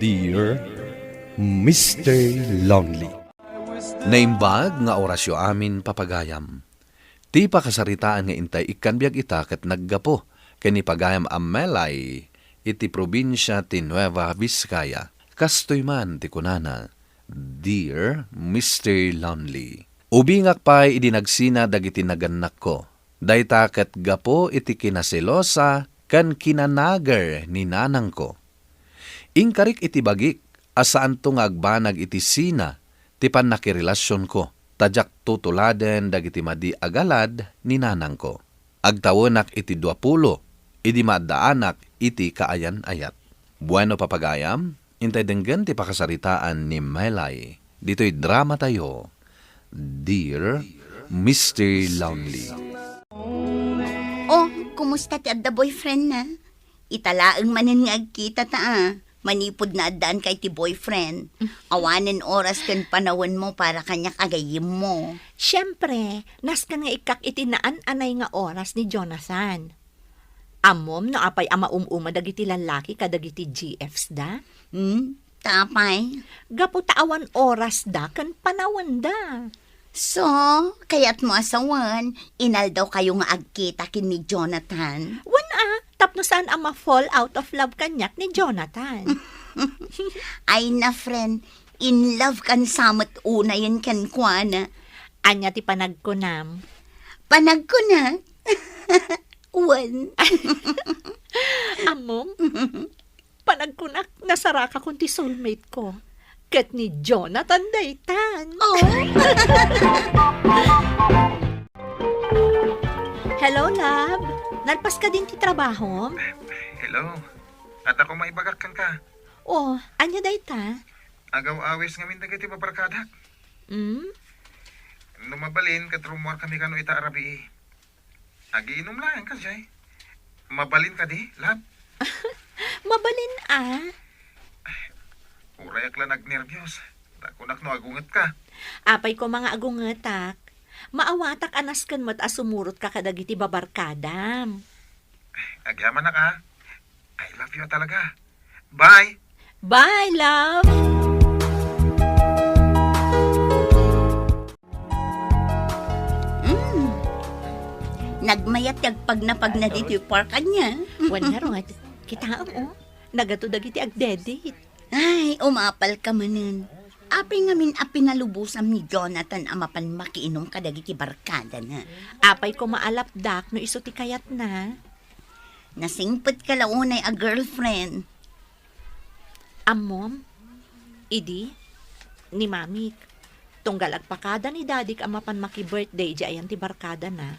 Dear Mr. Lonely. Naimbag nga orasyo amin papagayam. Ti pakasaritaan nga intay ikanbiag ita ket naggapo ken ipagayam Amelay iti probinsya ti Nueva Vizcaya. Kastoy man ti kunana, Dear Mr. Lonely. Ubingak pay idinagsina dagiti naganak ko. Dayta ket gapo iti kinasilosa ken kinanager ni nanang ko. Ingkarik iti bagik, asaan to nga agbanag iti sina, ti panakirelasyon ko, tadyak tutuladen dagiti madi agalad ni nanang ko. Agtawanak iti 20, idi madaanak iti kaayan-ayat. Bueno papagayam, intay denggen ti pakasaritaan ni Melay. Dito'y drama tayo, Dear Mr. Lonely. Oh, kumusta ti adda boyfriend na? Italaang manen nga agkita ta Manipod na addaan kay ti boyfriend. Awanen oras kan panawon mo para kanya kagayim mo. Siyempre, naskan nga ikak itinaan anay nga oras ni Jonathan. Amom no apay ama dagiti lalaki kadagiti GFs da? Tapay. Gapo taawan oras da kan panawon da. So, kaya't mo asawan, inal daw kayo nga agkita kin ni Jonathan. Tapno saan ama fall out of love kanyak ni Jonathan. Ay na friend, in love kan samot una yan kan kuana. Anya ti panagkunam. Panagkunam? One. Amom, panagkunak nasaraka kun ti soulmate ko. Ket ni Jonathan daytan. Oh. Hello, love. Nalpas ka din ti trabaho? Hello. At ako maibagak ka. Oh, anya dayta? Agaw-awis ngamin dagiti babarkadak. Numabalin kat rumor kami kano ita arabi. Agiinom lang ka siya. Mabalin ka di, lab? Mabalin Urayak lang nagnervyos. Takunak no agungat ka. Apay ko mga agungetak. Maawatak anaskan mo't asumurot ka kadagiti babarkadam. Agyaman na ka. I love you talaga. Bye! Bye, love! Nagmayat pag na dito yung parkan niya. Wanaro, kita nagato dagiti agdedit. Ay, umapal ka manin. Api ngamin apinalubusan ni Jonathan amapan makiinom ka dagiti barkada na. Apay ko maalapdak no iso ti kayat na. Nasingpot ka launay a girlfriend. Amom, idi, ni mamik, tunggal agpakada ni dadik amapan maki-birthday di ayan ti barkada na.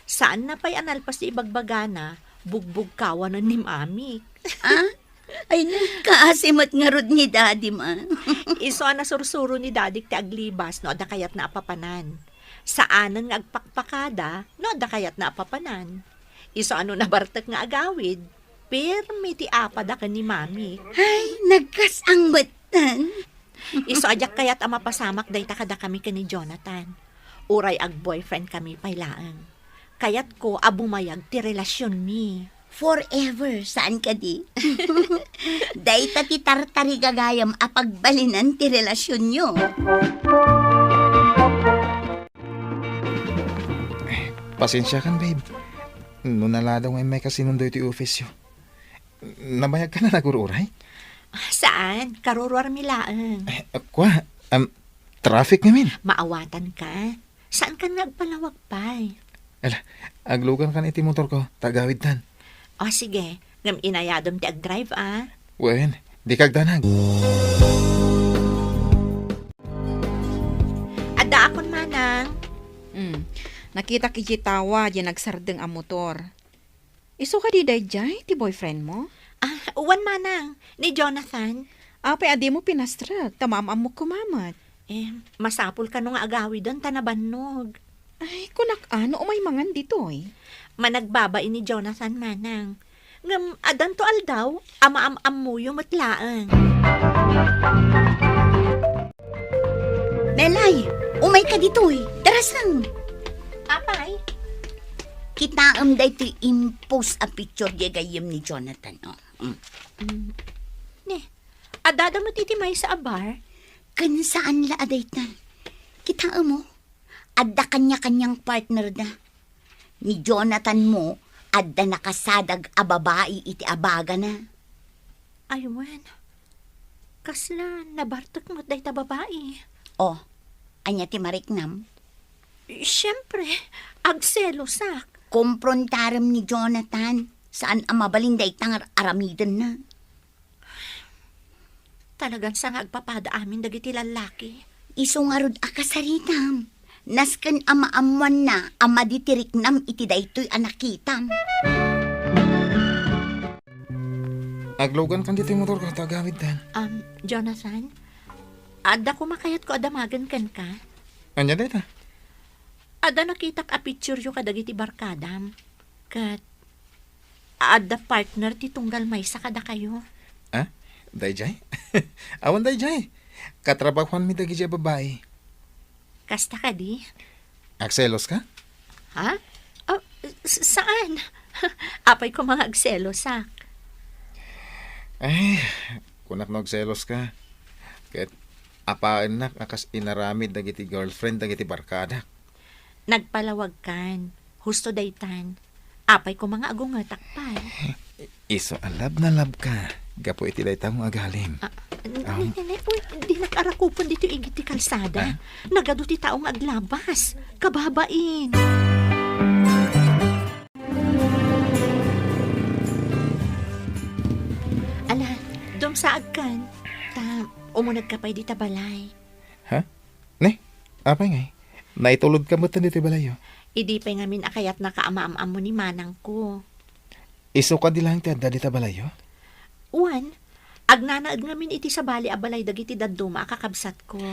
Saan na pa'y analpas ti ibagbagana, bugbog kawanan ni mamik. Ay, kaasimot nga rod ni daddy ma. Iso na sursuro ni dadik ti aglibas no da kayat na apapanan. Saanan nga agpakpakada no da kayat na apapanan. Iso na bartek nga agawid. Permi ti apada ka ni mami. Ay, nagkasang batan. Iso ajak kayat amapasamak dayta kada kami ka ni Jonathan. Uray ag boyfriend kami paylaang. Kayat ko abumayag ti relasyon mi. Forever, saan ka di? Dayta ti tartari gagayam apagbalinan ti relasyon nyo. Pasensya kan, babe. Nung naladaw ngay may kasinundo iti ofisyo. Nabayag ka na nagururay? Saan? Karurwar milaang. Kwa, traffic ngamin. Maawatan ka? Saan ka nagpalawag pa'y? Ala, aglugan kan iti motor ko, tagawid tan. O sige, ngam inayadom ti ag-drive Wen, di kagdanag. Ada akon manang. Nakita kijitawa di nagsardeng ang motor. Iso ka di dayjay, ti boyfriend mo? Uwan manang, ni Jonathan. Apay adi mo pinastrag, tamamam mo kumamat. Masapul ka nung agawi doon, tanabannog. Ay, kunak ano, umay mangan ditoy. Managbabain ni Jonathan manang. Ngam, adan to aldaw, ama-am-am mo yung matlaang. Melay, umay ka dito'y. Darasang. Apay? Kitaam da ito impose a picture di gayam ni Jonathan. Ne, Adada mo titimay sa abar? Kan saan la aday ta? Kita mo, adda kanya-kanyang partner na. Ni Jonathan mo, adda nakasadag a babae iti abaga na. Aywan. Kasla, nabartok mo day ta babae. Oh, anya ti mariknam? Siyempre, agselo sak. Komprontaram ni Jonathan, saan ang mabalinday tangar aramidan na. Talagang sa agpapada amin dagiti lalaki. Iso nga rod akasaritam. Nasken ama-amuan na ama ditiriknam iti daytoy anakitam. Aglogan kan dito yung motor ko, tagawid dan. Jonathan, ada kumakayat ko adamagan kan ka? Anya dita? Ada nakitak a picture yo kadagiti barkadam. Kat, ada partner ti tunggal may sa kada kayo. Ah? Dayjay? Awan dayjay. Katrabahuan mi dagi jay babae. Kasta ka di? Akselos ka? Ha? Oh, saan? Apay ko mga agselo sak. Ay, kunak na agselos ka. Ket apaan nak akas inaramid dagiti girlfriend dagiti barkada. Nagpalawag kan. Husto daytan. Apay ko mga agungat akpay. Iso alab na lab ka. Gapo iti dayta mo agalim. Di nakarakupon dito igiti kalsada. Nagado ti taong aglabas. Kababain. Ala, dumsaag kan. Umunag ka pa'y di tabalay. Ha? Ne? Apay ngay? Naitulod ka mo dito balayo? Idi pa'y ngamin akayat na kaama-am mo ni manang ko. Iso ka di lang ti adda dita balayo? Uwan, agnanaag ngamin iti sa bali abalay dagiti daduma kakabsat ko.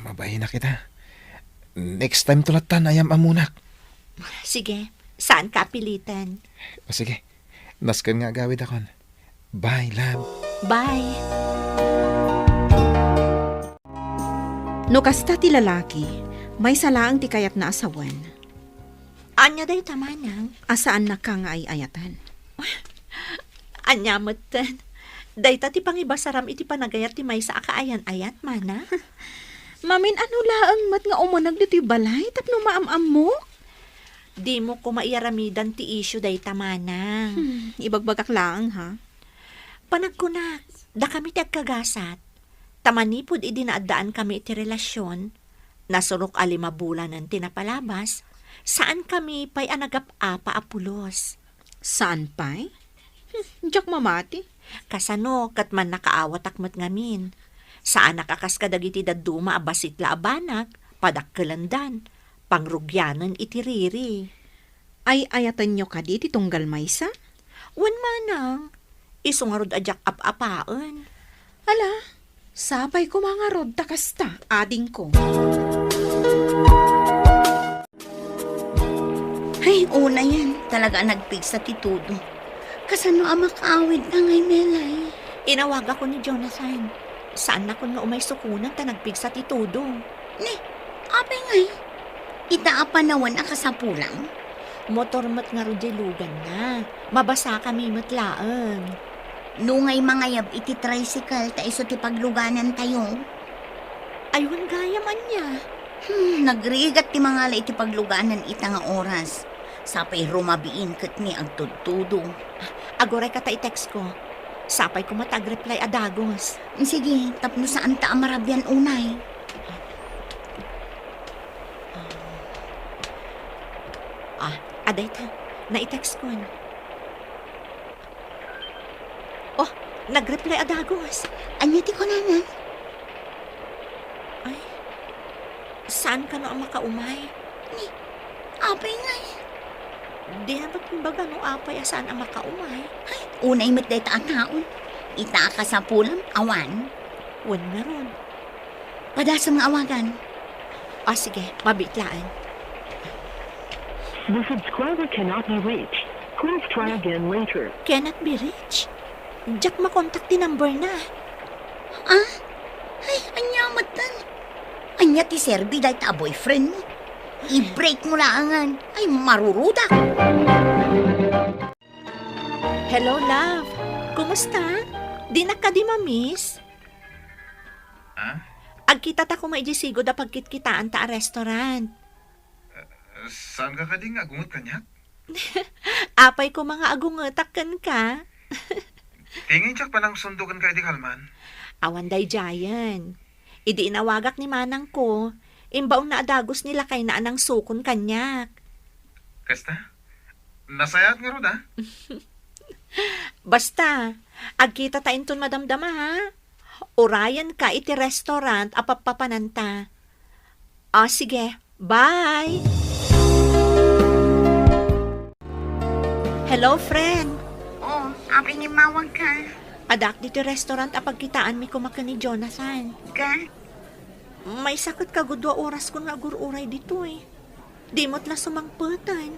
Mabahin na kita. Next time tulatan ayam amunak. Sige, saan ka pilitan? O sige, naskan nga gawid akon. Bye, love. Bye. No kasta ti lalaki, may salaang ti kayat na asawan. Anya day tamanang? Asaan na ka nga ay ayatan? Anya matan. Dayta ti pangibasaram iti panagayat ti may sa akaayan-ayat, mana? Mamin, ano laang mat nga umunag dito'y balay tapno maam-am mo? Di mo ko maiyaramidan ti issue dayta, manang. Ibagbagak laang, ha? Panagkunak, da kami ti agkagasat. Tamanipod idinaadaan kami iti relasyon. Nasurok a 5 bulan ng tinapalabas. Saan kami pa'y anagap-apa apulos? Saan pa'y? Diyak mamati. Kasano, kat man nakaawat akmat ngamin. Saan nakakas kadagiti daduma abasit la abanak, padakkelandan, pangrugyanan itiriri. Ay ayatan nyo ka di tunggal maysa? Wan manang, isungarod ajak ap-apaan. Ala, sapay ko mga rod takasta, ading ko. Ay, una yan. Talaga nagpig sa titudo. Kasano ang makaawid na ngay Melay? Inawag ako ni Jonathan. Saan na ko nga umay sukunan ta nagpig sa titudo? Ne, apay ngay. Itaapanawan ang kasapulang. Motor mat nga ron lugan na. Mabasa kami matlaang. Nungay mangayab iti tricycle ta iso ti pagluganan tayo. Aywan gaya man niya. Nagrigat ti mga iti pagluganan ita nga oras. Sapay rumabiin kat ni agtudtudo. Agoray ka ta i-text ko. Sapay ko matag-reply adagos. Sige, tapno saan ta amarabyan unay. Aday ta. Na-i-text ko. Oh, nag-reply adagos. Anya ti ko nanan? Ay, saan ka na ang makaumay? Apay ngay. Di na ba't kumbaga no apay saan ang makaumay? Unay met day ta taon. Ita ka sa pulam, awan. Wan nga ron. Padasam nga awagan. Sige, mabitlaan. The subscriber cannot be reached. Please try again later. Cannot be reached. Jack makontak ti number na. Ay, anya matan. Anya ti serbi day ta boyfriend mo. I-break mo laangan. Ay, marurudak. Hello, love. Kumusta? Di na ka di mamiss? Ah? Agkita ta ko maijisigo da pagkitkitaan ta a restaurant. Saan ka kading agungot kanyak? Apay ko mga agungetakan ka. Tingin siya pa ng sundukan ka di Kalman. Awan day Jayan. Idi inawagak ni manang ko. Imbaong naadagos nila kay na anang sukon kanyak. Kasta? Nasayat nga ro da? Basta, agkita ta inton madamdama ha. Urayan ka iti restaurant apapapananta. Sige, bye! Hello, friend. Oh, apay ni mawag ka. Adak dito restaurant apagkitaan mi kumaka ni Jonathan. Ka? May sakit ka gudwa oras ko nga agururay dito eh. Di mo't la sumangputan.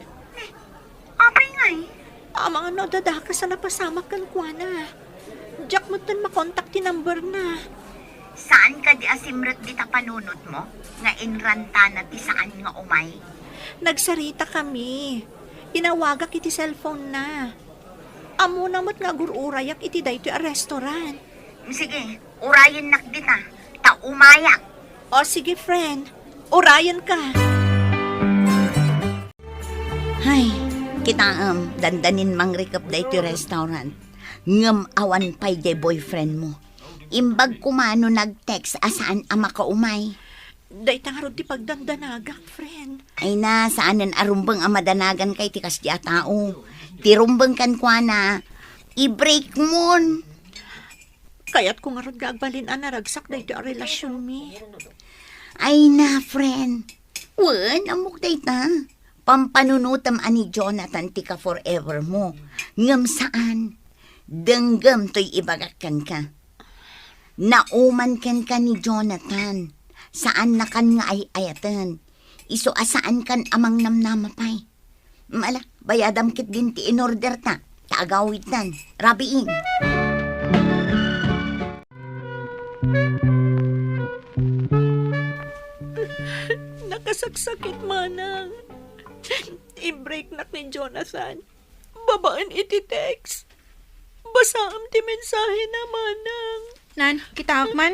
Apay nga eh. Mga no dadaka sa napasamak kan kwa na. Jack mo tan makontak ti number na. Saan ka di asimrot di ta panunot mo? Nga inranta na ti saan nga umay? Nagsarita kami. Inawagak iti cellphone na. Amo na mo't nga agururayak iti dayto a restaurant. Sige, urayan nak di ta. Ta umayak. Sige friend. Urayan ka. Hay, kita dandanin mang rekap da ito restaurant. Ngam awan pay day boyfriend mo. Imbag kumano nag-text asaan ama ka umay. Day tangarod ti pagdandanagak, friend. Ay na, saanan arumbang amadanagan kay tikas di atao. Tirumbang kan kwa na. I-break mon. Kaya't kung arod gagbalin naragsak day ti a relasyon mi. Ay na, friend. Wan, amok day ta. Pampanunutam ani Jonathan tika forever mo. Ngam saan? Denggam to'y ibagakan ka. Nauman kan ka ni Jonathan. Saan na kan nga ay ayatan. Iso asaan kan amang namnamapay. Mala, bayadam kit din ti in order ta. Taagawit tan. Rabiin. Nakasaksakit manang. I-break na ni Jonathan. Babaan iti text. Basaam ti mensahe na manang. Nan, kita man?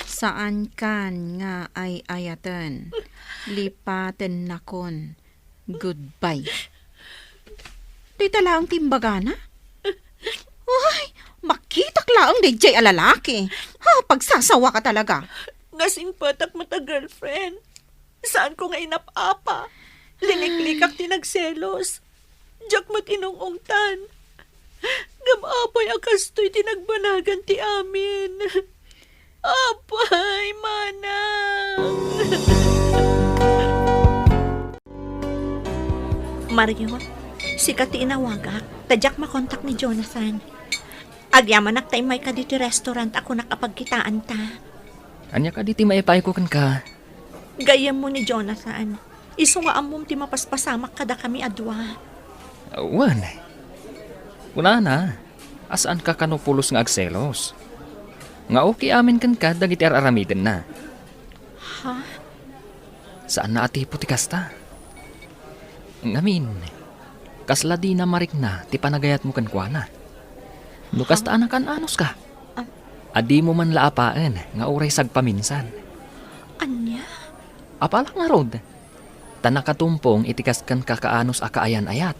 Saan kan nga ay ayatan? Lipaten nakon. Goodbye. Di talaang timbagana? Uy, makitak laang DJ alalaki. Pagsasawa ka talaga. Ngasing patak mo ta girlfriend. Saan ko nga inapapa? Liniklikak ti nagselos. Diyak mo tinungungtan. Gamapay akastoy tinagbanagan ti amin. Apay, manang. Mario, sikat ti inawagak. Tadyak makontak ni Jonathan. Agyaman naktaimay ka dito restaurant ako nakapagkitaan ta. Anya ka diti maipay ko kan ka. Gayam mo ni Jonathan. Iso nga amom ti mapaspasamak kada kami adwa. Wan. Una na. Asaan ka kanupulos nga agselos? Nga okay amin kan ka dagiti araramiden na. Ha? Saan na ati puti kasta? Ngamin. Kasla di na marik na ti panagayat mo kan kwa na. Nukas taan kan anos ka. Adi mo man laapaan nga uray sagpaminsan. Anya? Apala nga rod. Tanakatumpong itikas kan kakaanos akaayan ayat.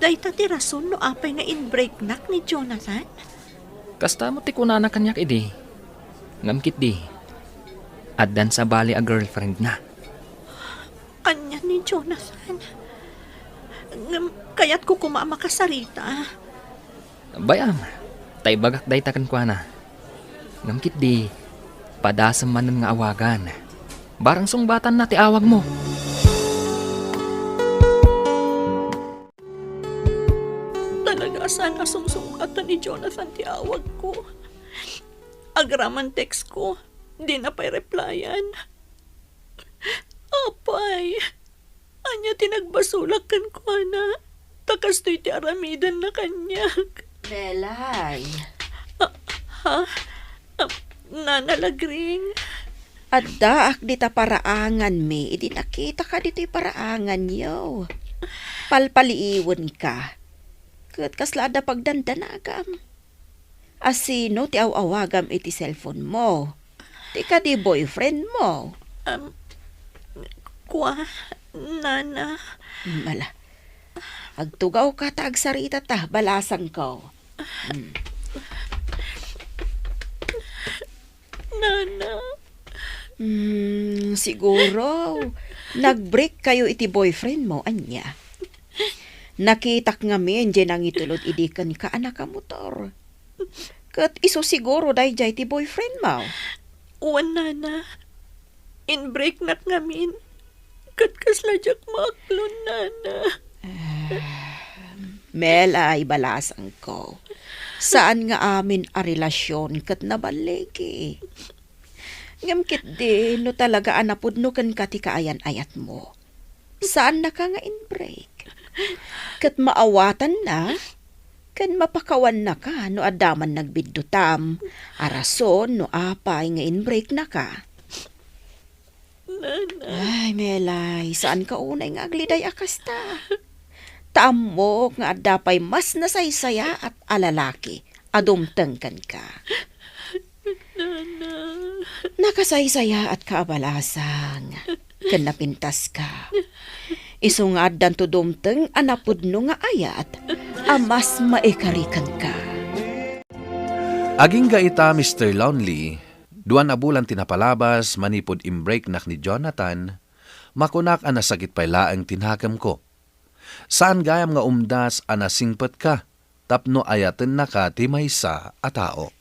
Dayta ti rason no apay nga in-break nak ni Jonathan? Kasta mo ti kunana kanyak idi. Ngamkit di. Addan sa bali a girlfriend na. Anya ni Jonathan? Kaya't ko kumamakasarita. Bayam, tay bagak day takan kwa na. Ngamkit di, padasam manan nga awagan. Barang sungbatan na ti awag mo. Talaga sana sungsungatan ni Jonathan ti awag ko. Agraman text ko, di na pa'y replyan. Apay, anya tinagbasulag kan kwa na. Takastoy ti aramidan na kanyak. Belay. Nanalagring. Adda ak dita paraangan mi, idi nakita ka dito'y paraangan yo. Palpaliiwan ka. Kat kaslada pagdandanagam. Asino ti awawagam iti cellphone mo? Ti ka di boyfriend mo. Kwa, nana. Mala. Agtugaw ka ta agsarita ta, balasan ko. Nana. Siguro, nag-break kayo iti boyfriend mo, anya. Nakitak ngamin, dyan ang itulod idikan ka anak ka motor. Kat iso siguro dahi jay ti boyfriend mo. Uwan, nana. In-break na ngamin. Kat kasladyak maklon, nana. Mela, ibalasan ko. Saan nga amin a relasyon kat nabalegi? Ngamkit din, no talaga anapudno kan kati kaayan-ayat mo. Saan na ka nga in-break? Kat maawatan na, kan mapakawan na ka, no adaman nagbiddutam, arason no apay nga in-break na ka. Ay, Melay, saan ka unay nga agliday akasta? Taamok nga adapay mas nasaysaya at alalaki, adumtengkan ka. Nakasaysaya at kaabalasang, kan napintas ka. Isungad dan to dumteng anapudno nga ayat, amas maikarikan ka. Aging gaita, Mr. Lonely, 2 na bulan tinapalabas, manipod imbreak nak ni Jonathan, makunak ang nasakit pay laang tinhakam ko. Saan gayam nga umdas anasingpet ka, tapno ayaten na ka ti maysa a tao.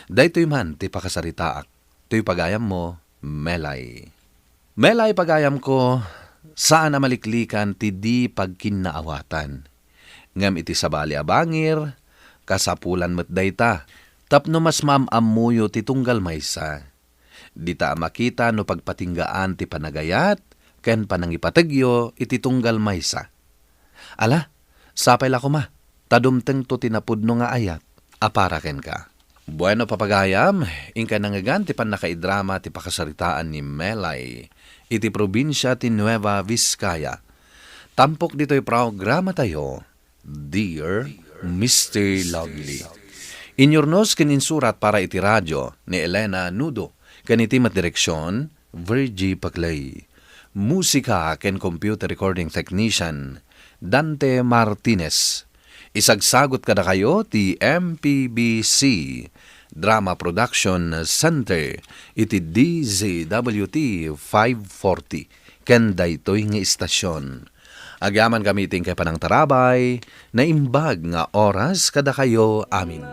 Daytoy man ti pakasaritaak, to'y pagayam mo, Melay. Melay pagayam ko, saan na maliklikan ti di pagkinaawatan. Ngam iti sabali abangir, kasapulan met dayta, tapno mas mamamuyo ti tunggal maysa. Di ta makita no pagpatinggaan ti panagayat, ken panangipategyo iti tunggal maysa. Ala, sapay la ko ma, tadumteng to tinapudno nga ayat, aparaken ka. Bueno papagayam, ingka nangagan ti panakaidrama ti pakasaritaan ni Melay, iti probinsya ti Nueva Vizcaya. Tampok dito'y programa tayo, Dear Mr. Lovely. Inyornos kininsurat para iti radyo ni Elena Nudo, kaniti matdireksyon, Virgie Paclay. Musika ken computer recording technician, Dante Martinez. Isagsagot kada kayo ti MPBC Drama Production Center iti DZWT 540 ken daytoy nga istasyon. Agaman gamitin kay panang tarabay na imbag nga oras kada kayo amin.